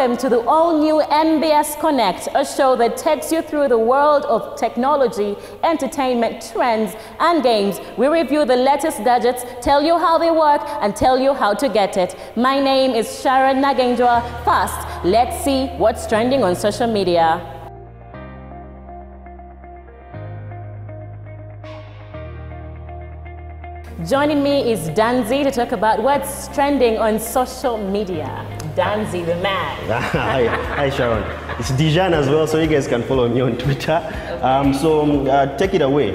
welcome to the all-new NBS Konnect, a show that takes you through the world of technology, entertainment, trends, and games. We review the latest gadgets, tell you how they work, and tell you how to get it. My name is Sharon and Deejahn. First, let's see what's trending on social media. Joining me is Danzi to talk about what's trending on social media. Danzi, the man. Hi Sharon. It's Deejahn as well, so you guys can follow me on Twitter. Take it away.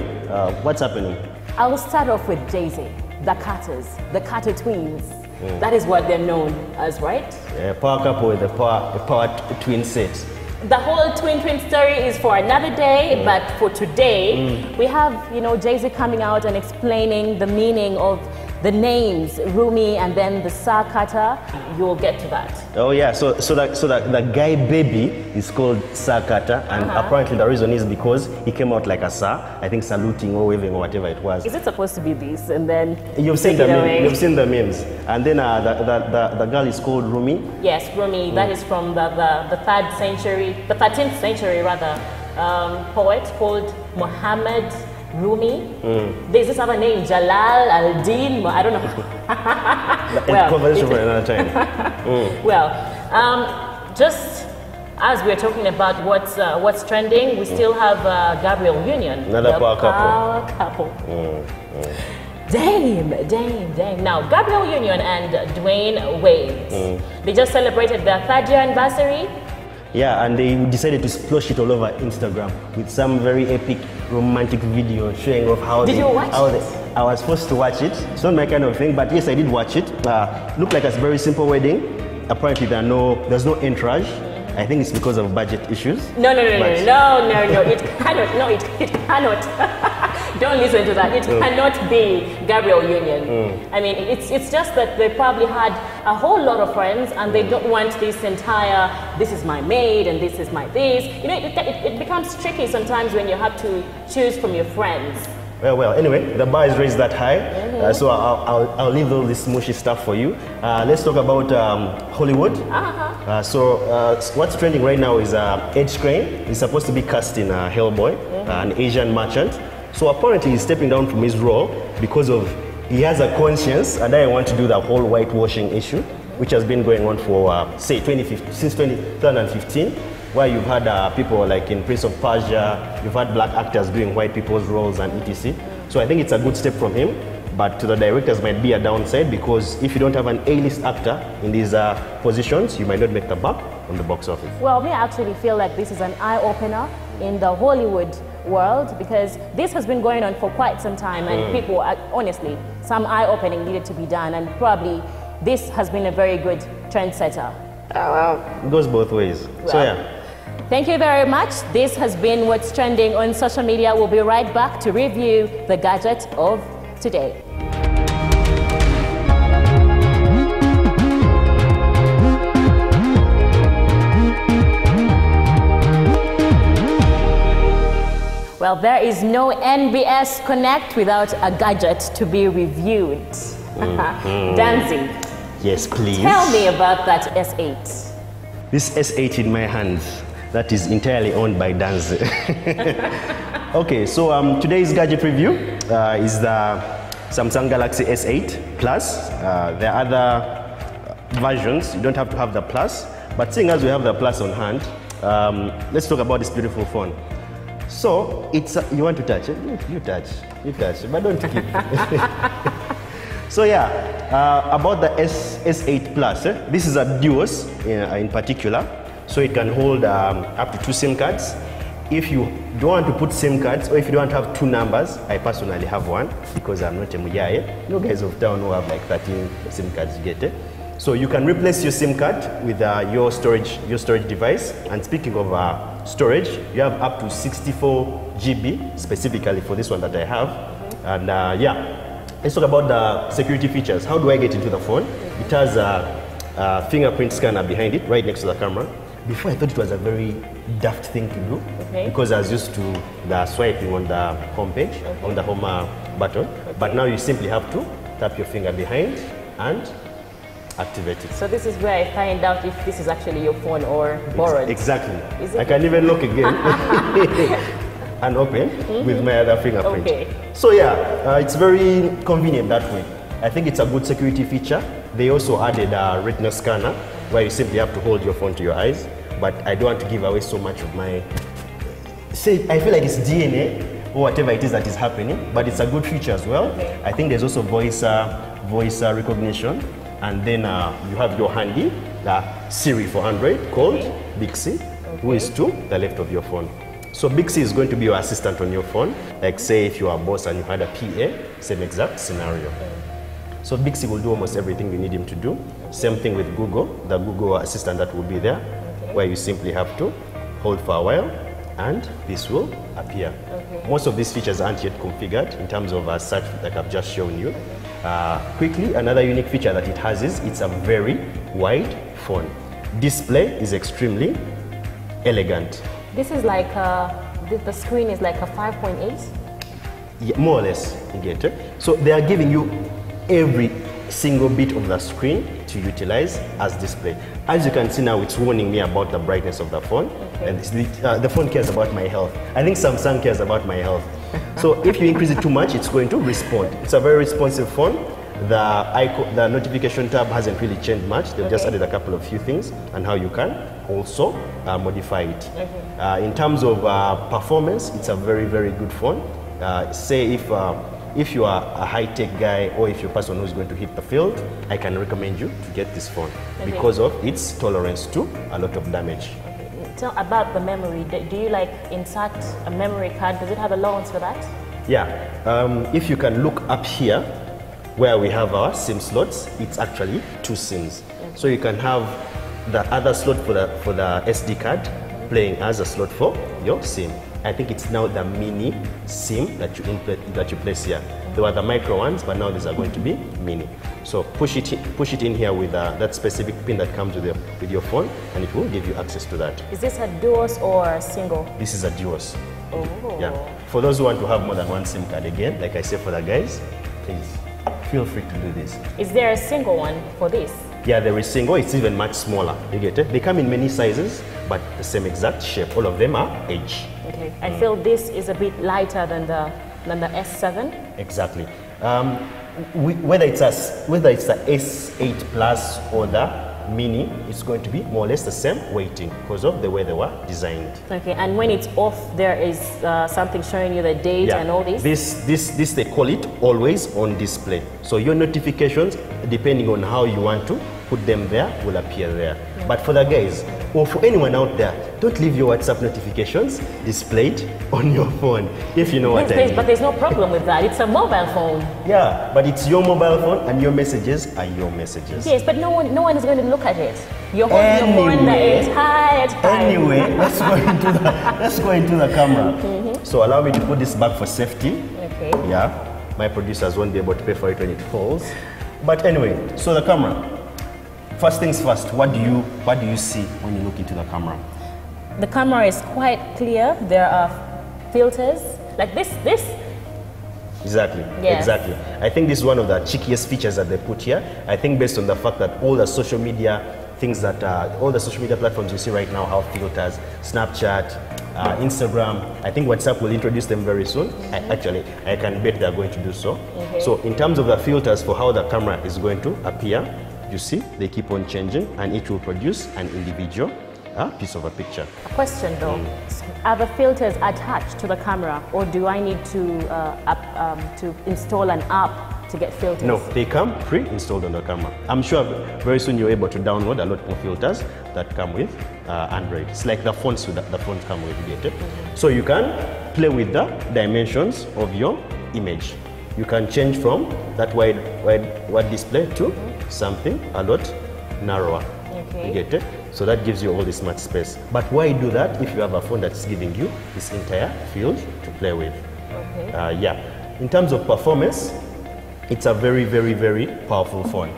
What's happening? I'll start off with Jay-Z, the Carter twins. That is what they're known as, right? Yeah, power couple with the power twin set. The whole twin story is for another day, but for today, we have, Jay-Z coming out and explaining the meaning of the names, Rumi and then the Sa Carter. You'll get to that. Oh yeah, so that guy baby is called Sa Carter, and apparently the reason is because he came out like a Sa, I think saluting or waving or whatever it was. Is it supposed to be this? And then you've seen the memes. And then the girl is called Rumi. Yes, Rumi. That is from the 13th century rather, poet called Muhammad Rumi. There's this other name, Jalal al-Din. I don't know. Conversation for another time. Just as we're talking about what's trending, we still have Gabriel Union. Another power couple. Dame. Now, Gabriel Union and Dwayne Wade, they just celebrated their 3rd year anniversary. Yeah, and they decided to splash it all over Instagram with some very epic romantic video showing off how Did you watch it? I was forced to watch it. It's not my kind of thing, but yes, I did watch it. Looked like a very simple wedding. Apparently there's no entourage. I think it's because of budget issues. No, it cannot. Don't listen to that. It cannot be Gabriel Union. I mean, it's just that they probably had a whole lot of friends and they don't want this entire, this is my maid and this is my this. It becomes tricky sometimes when you have to choose from your friends. Well, anyway, the bar is raised that high, so I'll leave all this mushy stuff for you. Let's talk about Hollywood. What's trending right now is Ed Skrein. He's supposed to be cast in Hellboy, an Asian merchant. So apparently he's stepping down from his role because he has a conscience, and I want to do the whole whitewashing issue, which has been going on for since 2015. Where you've had people like in Prince of Persia, you've had black actors doing white people's roles and etc. So I think it's a good step from him, but to the directors might be a downside because if you don't have an A-list actor in these positions, you might not make the buck on the box office. Well, me, I actually feel like this is an eye-opener in the Hollywood world because this has been going on for quite some time and people, honestly, some eye-opening needed to be done, and probably this has been a very good trendsetter. It goes both ways. So yeah. Thank you very much. This has been what's trending on social media. We'll be right back to review the gadget of today. Well, there is no NBS Konnect without a gadget to be reviewed. Danzi. Yes, please. Tell me about that S8. This S8 in my hands, that is entirely owned by Danzi. Okay, so today's gadget review is the Samsung Galaxy S8 Plus. There are other versions. You don't have to have the Plus, but seeing as we have the Plus on hand, let's talk about this beautiful phone. So it's you want to touch it? You touch, but don't keep. So yeah, about the S8 Plus, this is a Duos in particular, so it can hold up to 2 SIM cards. If you don't want to put SIM cards, or if you don't have 2 numbers, I personally have one because I'm not a mujaye. No guys of town who have like 13 SIM cards, you get it. So you can replace your SIM card with your storage device. And speaking of storage, you have up to 64 GB specifically for this one that I have. And yeah. Let's talk about the security features. How do I get into the phone? It has a fingerprint scanner behind it, right next to the camera. Before I thought it was a very daft thing to do because I was used to the swiping on the home page, on the home button. But now you simply have to tap your finger behind and activate it. So this is where I find out if this is actually your phone or borrowed. Exactly. Is it? I can even look again and open with my other fingerprint. Okay. So yeah, it's very convenient that way. I think it's a good security feature. They also added a retina scanner where you simply have to hold your phone to your eyes. But I don't want to give away so much of my... I feel like it's DNA or whatever it is that is happening, but it's a good feature as well. Okay. I think there's also voice recognition, and then you have your handy Siri for Android called Bixby, who is to the left of your phone. So Bixby is going to be your assistant on your phone. Like say if you are a boss and you had a PA, same exact scenario. So Bixby will do almost everything you need him to do. Same thing with Google, the Google assistant that will be there, where you simply have to hold for a while and this will appear. Most of these features aren't yet configured in terms of search like I've just shown you. Quickly, another unique feature that it has is it's a very wide phone. Display is extremely elegant. This is like, the screen is like a 5.8? Yeah, more or less, you get it. So they are giving you every single bit of the screen to utilize as display. As you can see now, it's warning me about the brightness of the phone, and the phone cares about my health. I think Samsung cares about my health. So if you increase it too much, it's going to respond. It's a very responsive phone. The notification tab hasn't really changed much. They've just added a couple of few things and how you can also modify it. In terms of performance, it's a very, very good phone. Say if you are a high-tech guy or if you're a person who's going to hit the field, I can recommend you to get this phone because of its tolerance to a lot of damage. Tell about the memory. Do you like insert a memory card? Does it have allowance for that? Yeah. If you can look up here where we have our SIM slots, it's actually 2 SIMs. So you can have the other slot for the SD card playing as a slot for your SIM. I think it's now the mini SIM that you place here. There were the micro ones, but now these are going to be mini. So push it in here with that specific pin that comes with your phone, and it will give you access to that. Is this a duos or a single? This is a duos. Oh. Yeah. For those who want to have more than one SIM card, again, like I say for the guys, please feel free to do this. Is there a single one for this? Yeah, there is single. It's even much smaller. You get it? They come in many sizes, but the same exact shape. All of them are H. Okay. I feel this is a bit lighter than the S7. Exactly. Whether it's the S8 Plus or the Mini, it's going to be more or less the same weighting because of the way they were designed. Okay. And when it's off, there is something showing you the date and all this. This they call it always on display. So your notifications, depending on how you want to put them there, will appear there. But for the guys, or for anyone out there, don't leave your WhatsApp notifications displayed on your phone, if you know what I mean. But there's no problem with that. It's a mobile phone. Yeah, but it's your mobile phone and your messages are your messages. Yes, but no one is going to look at it. You're holding your phone at high. Anyway, let's go into the camera. So allow me to put this back for safety. Okay. Yeah, my producers won't be able to pay for it when it falls. But anyway, so the camera. First things first, what do you see when you look into the camera? The camera is quite clear. There are filters like this. Exactly. Yes. Exactly. I think this is one of the cheekiest features that they put here. I think based on the fact that all the social media platforms you see right now have filters, Snapchat, Instagram. I think WhatsApp will introduce them very soon. I can bet they're going to do so. Okay. So in terms of the filters for how the camera is going to appear, you see, they keep on changing and it will produce an individual piece of a picture. A question though, are the filters attached to the camera or do I need to install an app to get filters? No, they come pre-installed on the camera. I'm sure very soon you're able to download a lot more filters that come with Android. It's like the fonts come with it. So you can play with the dimensions of your image. You can change from that wide display to something a lot narrower. Okay. You get it? So that gives you all this much space. But why do that if you have a phone that's giving you this entire field to play with? Okay. Yeah. In terms of performance, it's a very, very, very powerful phone.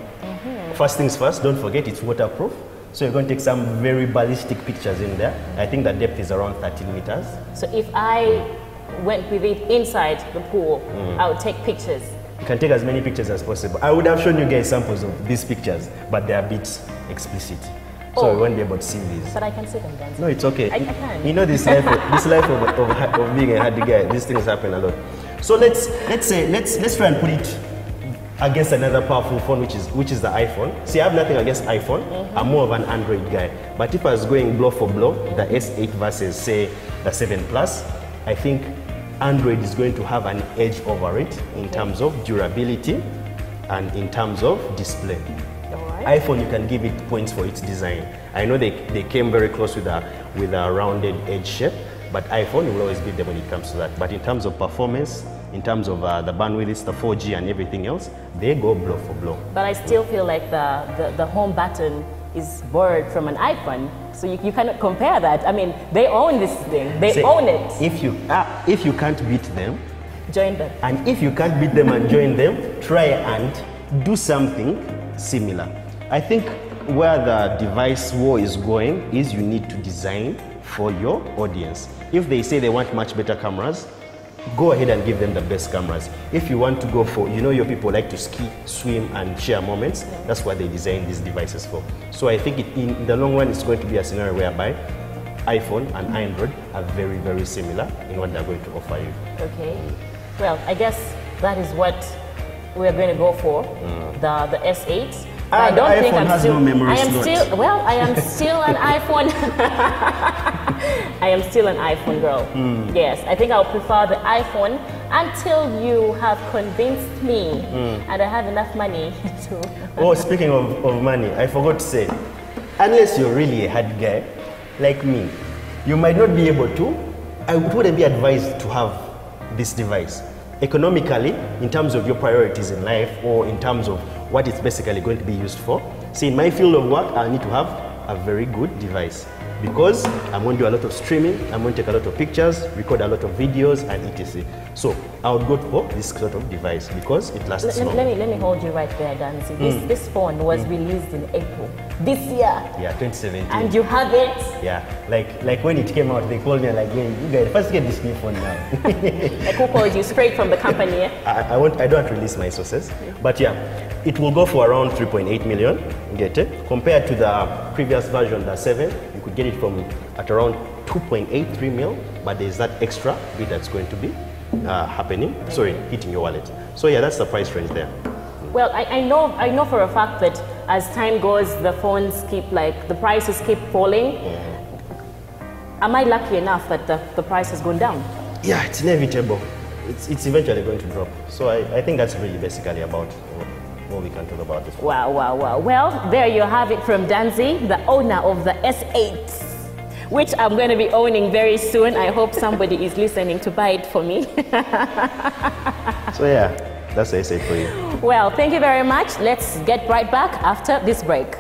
First things first, don't forget it's waterproof. So you're going to take some very ballistic pictures in there. I think the depth is around 13 meters. So if I went with it inside the pool, I would take pictures. You can take as many pictures as possible. I would have shown you guys samples of these pictures, but they're a bit explicit. So we won't be able to see these. But I can see them dancing. No, it's okay. I can. You know this life of being a hardy guy, these things happen a lot. So let's try and put it against another powerful phone, which is the iPhone. See, I have nothing against iPhone. I'm more of an Android guy. But if I was going blow for blow, the S8 versus say the 7 Plus, I think Android is going to have an edge over it in terms of durability and in terms of display. iPhone, you can give it points for its design. I know they came very close with a rounded edge shape, but iPhone will always beat them when it comes to that. But in terms of performance, in terms of the bandwidth, it's the 4G and everything else, they go blow for blow. But I still feel like the home button is borrowed from an iPhone, so you cannot compare that. I mean, they own this thing. They own it. If you can't beat them, join them. And if you can't beat them and join them, try and do something similar. I think where the device war is going is you need to design for your audience. If they say they want much better cameras, go ahead and give them the best cameras. If you want to go for, you know, your people like to ski, swim and share moments, that's what they design these devices for. So I think in the long run, it's going to be a scenario whereby iPhone and Android are very, very similar in what they're going to offer you. Okay. Well, I guess that is what we're going to go for, the S8. I don't think I'm still. No memory slot. I am still an iPhone. I am still an iPhone girl. Yes, I think I'll prefer the iPhone until you have convinced me and I have enough money to. Oh, speaking of money, I forgot to say, unless you're really a hard guy like me, you might not be able to. I wouldn't be advised to have this device. Economically, in terms of your priorities in life or in terms of what it's basically going to be used for. See, in my field of work, I need to have a very good device because I'm going to do a lot of streaming, I'm going to take a lot of pictures, record a lot of videos and etc. So I would go for this sort of device because it lasts long. Let me hold you right there, Dancy. This phone was released in April this year. Yeah, 2017. And you have it? Yeah, like when it came out, they called me and like, hey, you guys, first get this new phone now. Like who called you? Straight from the company? I don't release my sources, but yeah, it will go for around 3.8 million, get it? Compared to the previous version, the 7, you could get it from at around 2.83 mil, but there's that extra bit that's going to be hitting your wallet. So yeah, that's the price range there. Well, I know for a fact that as time goes, the phones the prices keep falling. Am I lucky enough that the price has gone down? Yeah, it's inevitable. It's eventually going to drop. So I think that's really basically about what we can talk about this. Wow. Well, there you have it from Danzy, the owner of the S8, which I'm going to be owning very soon. I hope somebody is listening to buy it for me. So yeah, that's the S8 for you. Well, thank you very much. Let's get right back after this break.